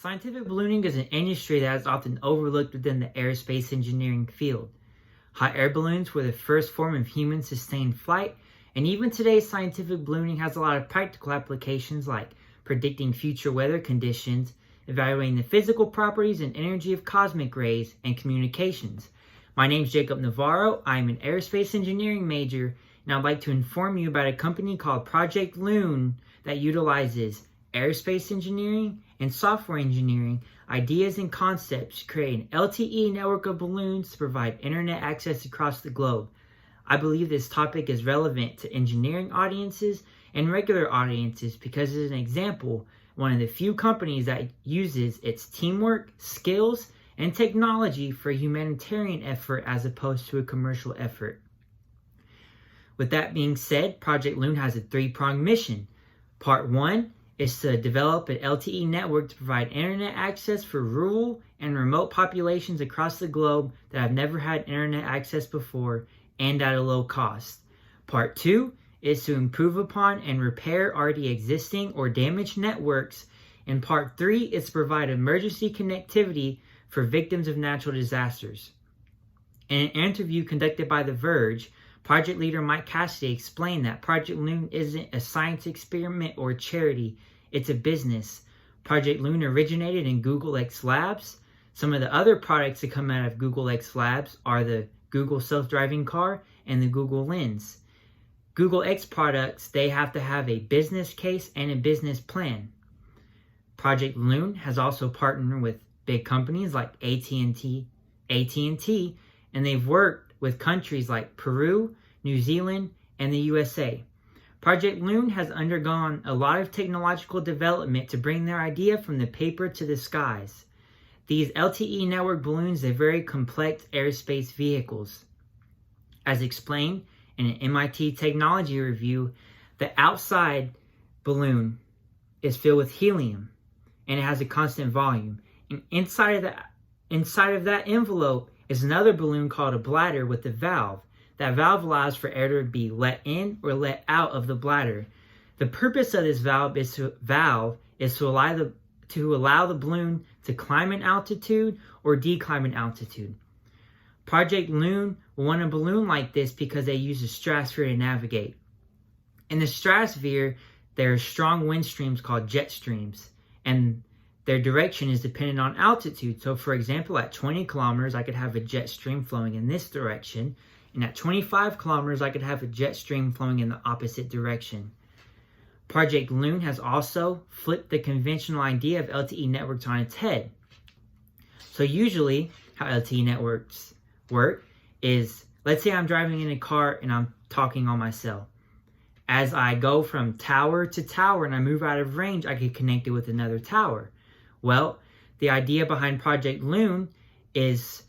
Scientific ballooning is an industry that is often overlooked within the aerospace engineering field. Hot air balloons were the first form of human-sustained flight, and even today scientific ballooning has a lot of practical applications like predicting future weather conditions, evaluating the physical properties and energy of cosmic rays, and communications. My name is Jacob Navarro. I'm an aerospace engineering major, and I'd like to inform you about a company called Project Loon that utilizes aerospace engineering and software engineering ideas and concepts to create an LTE network of balloons to provide internet access across the globe. I believe this topic is relevant to engineering audiences and regular audiences because it is an example, one of the few companies that uses its teamwork, skills, and technology for a humanitarian effort as opposed to a commercial effort. With that being said, Project Loon has a three-pronged mission. Part 1 is to develop an LTE network to provide internet access for rural and remote populations across the globe that have never had internet access before and at a low cost. Part 2 is to improve upon and repair already existing or damaged networks. And Part 3 is to provide emergency connectivity for victims of natural disasters. In an interview conducted by The Verge, project leader Mike Cassidy explained that Project Loon isn't a science experiment or charity, it's a business. Project Loon originated in Google X Labs. Some of the other products that come out of Google X Labs are the Google self-driving car and the Google Lens. Google X products, they have to have a business case and a business plan. Project Loon has also partnered with big companies like AT&T, and they've worked with countries like Peru, New Zealand, and the USA. Project Loon has undergone a lot of technological development to bring their idea from the paper to the skies. These LTE network balloons are very complex aerospace vehicles. As explained in an MIT technology review, the outside balloon is filled with helium and it has a constant volume. And inside of that envelope is another balloon called a bladder with a valve. That valve allows for air to be let in or let out of the bladder. The purpose of this valve is to allow the balloon to climb an altitude or declimb an altitude. Project Loon will want a balloon like this because they use the stratosphere to navigate. In the stratosphere, there are strong wind streams called jet streams, and their direction is dependent on altitude. So for example, at 20 kilometers, I could have a jet stream flowing in this direction. And at 25 kilometers, I could have a jet stream flowing in the opposite direction. Project Loon has also flipped the conventional idea of LTE networks on its head. So usually, how LTE networks work is, let's say I'm driving in a car and I'm talking on my cell. As I go from tower to tower and I move out of range, I could connect it with another tower. Well, the idea behind Project Loon is,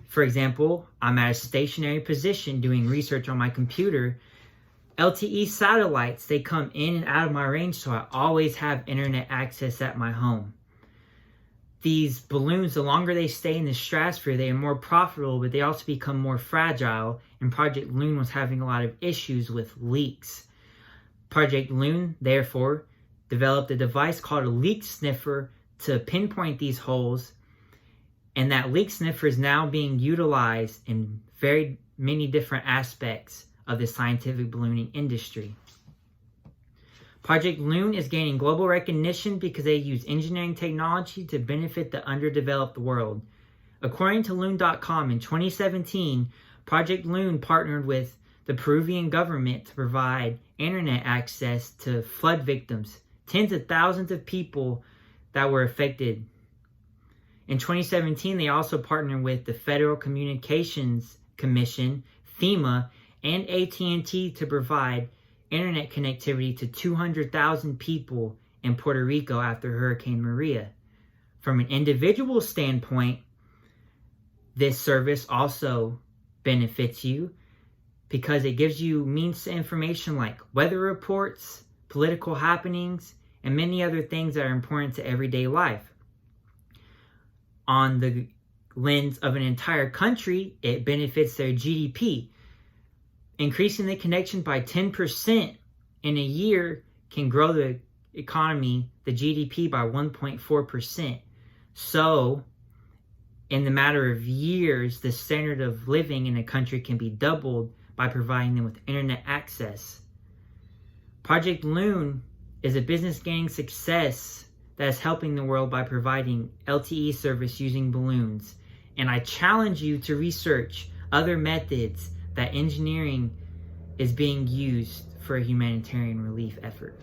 for example, I'm at a stationary position doing research on my computer. LTE satellites, they come in and out of my range, so I always have internet access at my home. These balloons, the longer they stay in the stratosphere, they are more profitable, but they also become more fragile, and Project Loon was having a lot of issues with leaks. Project Loon, therefore, developed a device called a leak sniffer to pinpoint these holes. And that leak sniffer is now being utilized in very many different aspects of the scientific ballooning industry. Project Loon is gaining global recognition because they use engineering technology to benefit the underdeveloped world. According to Loon.com, in 2017, Project Loon partnered with the Peruvian government to provide internet access to flood victims, tens of thousands of people that were affected. In 2017, they also partnered with the Federal Communications Commission, FEMA, and AT&T to provide internet connectivity to 200,000 people in Puerto Rico after Hurricane Maria. From an individual standpoint, this service also benefits you because it gives you means to information like weather reports, political happenings, and many other things that are important to everyday life. On the lens of an entire country, it benefits their GDP. Increasing the connection by 10% in a year can grow the economy, the GDP, by 1.4%. So, in the matter of years, the standard of living in a country can be doubled by providing them with internet access. Project Loon is a business gaining success that is helping the world by providing LTE service using balloons. And I challenge you to research other methods that engineering is being used for a humanitarian relief effort.